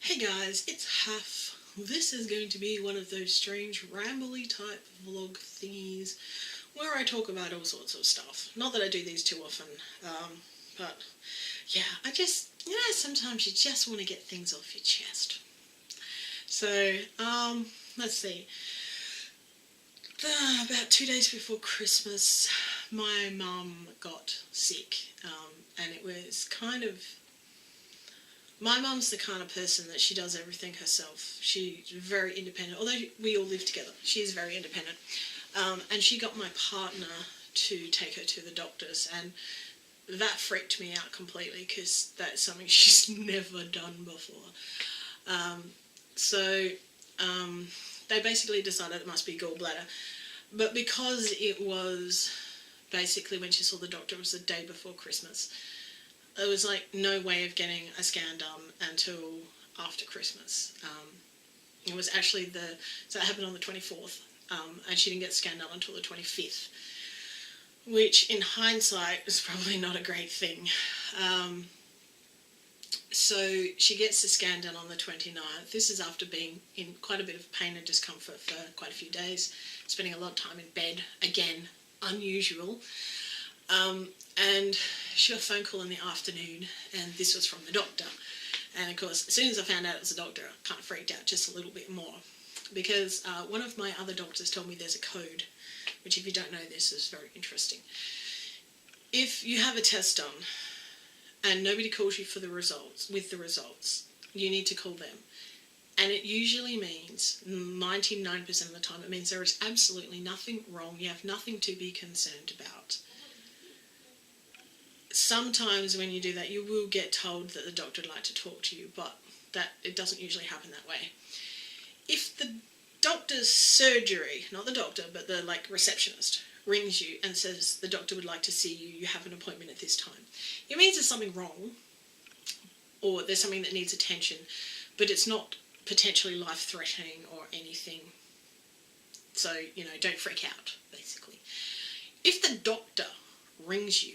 Hey guys, it's Haf. This is going to be one of those strange rambly type vlog thingies where I talk about all sorts of stuff. Not that I do these too often, but yeah, sometimes you just want to get things off your chest. So, let's see. About 2 days before Christmas, my mum got sick, and it was kind of... My mum's the kind of person that she does everything herself. She's very independent, although we all live together. She's very independent. And she got my partner to take her to the doctors, and that freaked me out completely because that's something she's never done before. They basically decided it must be gallbladder. But because it was basically when she saw the doctor, it was the day before Christmas, there was like no way of getting a scan done until after Christmas. It was actually so it happened on the 24th, and she didn't get scanned done until the 25th, which in hindsight is probably not a great thing. So she gets the scan done on the 29th. This is after being in quite a bit of pain and discomfort for quite a few days, spending a lot of time in bed, again, unusual. And she got a phone call in the afternoon, and this was from the doctor. And of course, as soon as I found out it was a doctor, I kind of freaked out just a little bit more, because one of my other doctors told me there's a code, which if you don't know this is very interesting. If you have a test done and nobody calls you for the results, you need to call them. And it usually means, 99% of the time, it means there is absolutely nothing wrong. You have nothing to be concerned about. Sometimes when you do that, you will get told that the doctor would like to talk to you, but it doesn't usually happen that way. If the doctor's surgery, not the doctor, but the receptionist, rings you and says the doctor would like to see you, you have an appointment at this time, it means there's something wrong, or there's something that needs attention, but it's not potentially life-threatening or anything. So, don't freak out, basically. If the doctor rings you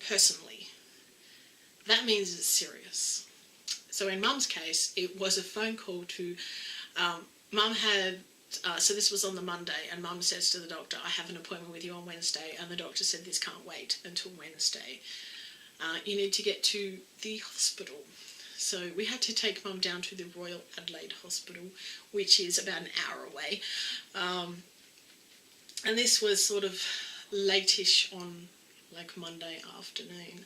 personally, that means it's serious. So in Mum's case, it was a phone call to... Mum had... so this was on the Monday, and Mum says to the doctor, I have an appointment with you on Wednesday, and the doctor said this can't wait until Wednesday. You need to get to the hospital. So we had to take Mum down to the Royal Adelaide Hospital, which is about an hour away. And this was sort of late-ish on Monday afternoon,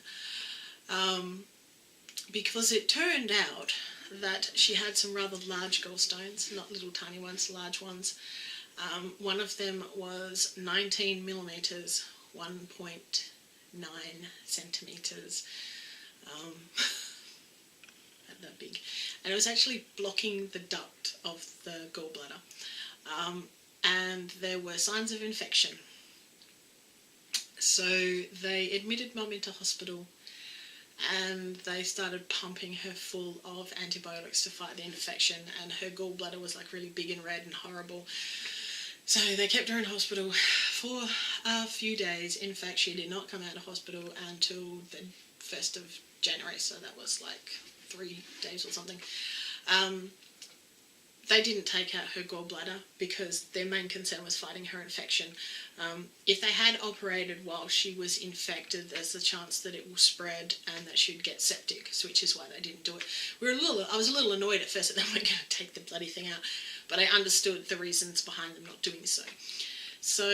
because it turned out that she had some rather large gallstones, not little tiny ones, large ones. One of them was 19 millimetres, 1.9 centimetres, that big, and it was actually blocking the duct of the gallbladder, and there were signs of infection. So they admitted Mum into hospital, and they started pumping her full of antibiotics to fight the infection, and her gallbladder was really big and red and horrible. So they kept her in hospital for a few days. In fact, she did not come out of hospital until the 1st of January, so that was 3 days or something. They didn't take out her gallbladder because their main concern was fighting her infection. If they had operated while she was infected, there's a chance that it will spread and that she'd get septic, which is why they didn't do it. I was a little annoyed at first that they weren't going to take the bloody thing out, but I understood the reasons behind them not doing so. So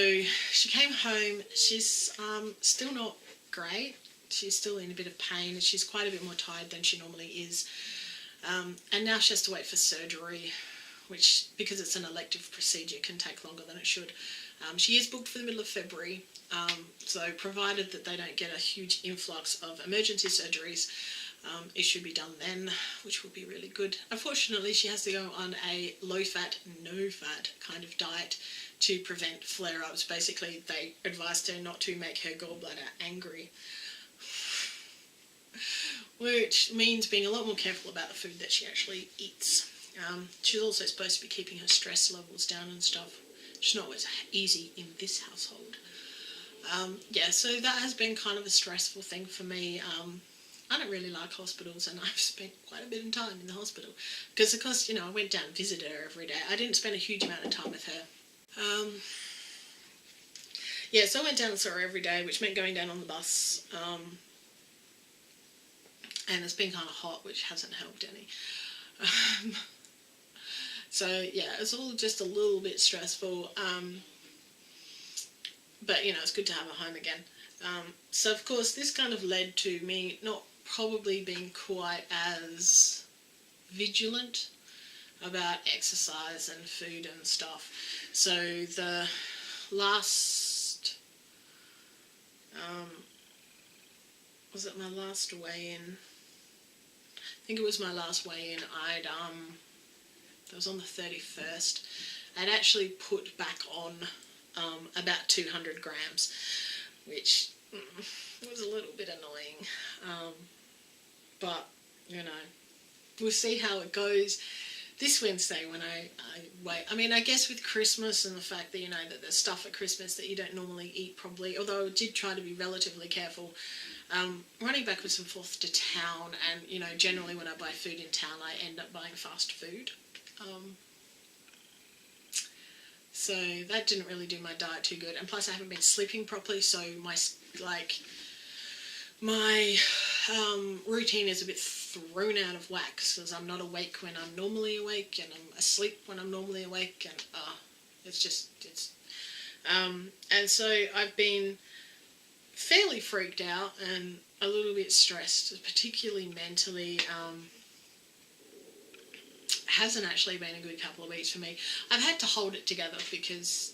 she came home. She's still not great. She's still in a bit of pain, and she's quite a bit more tired than she normally is. And now she has to wait for surgery, which, because it's an elective procedure, can take longer than it should. She is booked for the middle of February, so provided that they don't get a huge influx of emergency surgeries, it should be done then, which will be really good. Unfortunately, she has to go on a low-fat, no-fat kind of diet to prevent flare-ups. Basically, they advised her not to make her gallbladder angry, which means being a lot more careful about the food that she actually eats. She's also supposed to be keeping her stress levels down and stuff, which is not always easy in this household. So that has been kind of a stressful thing for me. I don't really like hospitals, and I've spent quite a bit of time in the hospital because, of course, I went down and visited her every day. I didn't spend a huge amount of time with her. Yeah, so I went down and saw her every day, which meant going down on the bus. And it's been kind of hot, which hasn't helped any. So, yeah, it's all just a little bit stressful. But, it's good to have her home again. So, of course, this kind of led to me not probably being quite as vigilant about exercise and food and stuff. So, the last... was it my last weigh-in? I think it was my last weigh-in. That was on the 31st. I'd actually put back on about 200 grams, which was a little bit annoying. But, we'll see how it goes this Wednesday when I weigh. I mean, I guess with Christmas and the fact that, that there's stuff at Christmas that you don't normally eat probably, although I did try to be relatively careful. Running backwards and forth to town, and, generally when I buy food in town, I end up buying fast food. So that didn't really do my diet too good, and plus I haven't been sleeping properly, so my routine is a bit thrown out of whack, because I'm not awake when I'm normally awake, and I'm asleep when I'm normally awake, and and so I've been fairly freaked out and a little bit stressed, particularly mentally. Hasn't actually been a good couple of weeks for me. I've had to hold it together because,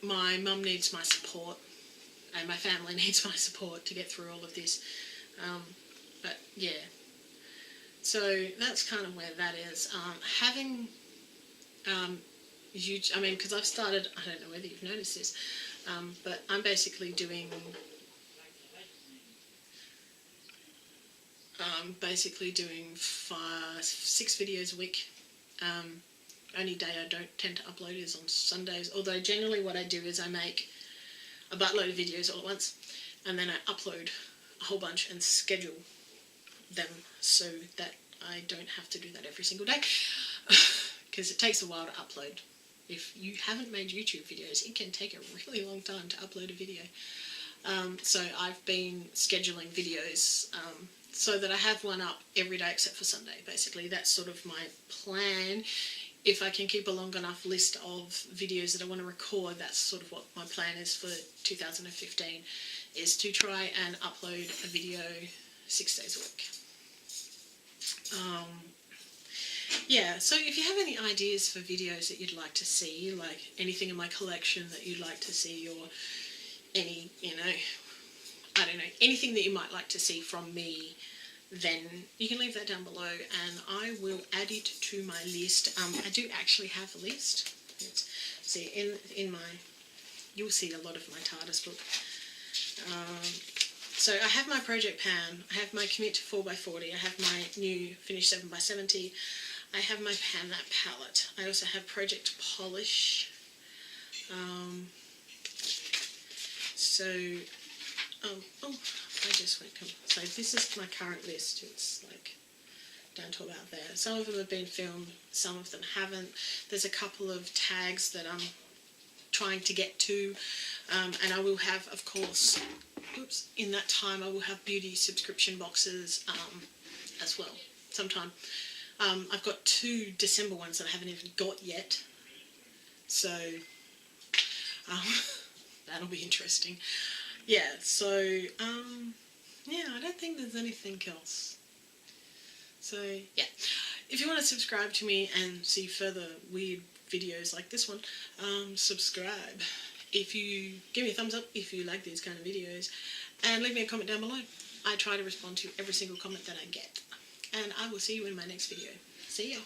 my mum needs my support and my family needs my support to get through all of this. But yeah, so that's kind of where that is. Having because I've started, I don't know whether you've noticed this, but I'm basically doing 6 videos a week. Only day I don't tend to upload is on Sundays, although generally what I do is I make a buttload of videos all at once, and then I upload a whole bunch and schedule them so that I don't have to do that every single day, because it takes a while to upload. If you haven't made YouTube videos, it can take a really long time to upload a video. So I've been scheduling videos so that I have one up every day except for Sunday, basically. That's sort of my plan. If I can keep a long enough list of videos that I want to record, that's sort of what my plan is for 2015, is to try and upload a video 6 days a week. Yeah, so if you have any ideas for videos that you'd like to see, like anything in my collection that you'd like to see, or any, I don't know, anything that you might like to see from me, then you can leave that down below and I will add it to my list. I do actually have a list. See, in my, you'll see a lot of my TARDIS book. So I have my Project Pan, I have my Commit to 4x40, I have my new Finish 7x70, I have my Pan That palette. I also have Project Polish. I just went. So this is my current list. It's like down to about there. Some of them have been filmed, some of them haven't. There's a couple of tags that I'm trying to get to, and I will have, of course, in that time I will have beauty subscription boxes as well sometime. I've got 2 December ones that I haven't even got yet, so that'll be interesting. Yeah, so yeah, I don't think there's anything else. So yeah, if you want to subscribe to me and see further weird videos like this one, subscribe. If you give me a thumbs up if you like these kind of videos, and leave me a comment down below. I try to respond to every single comment that I get, and I will see you in my next video. See ya.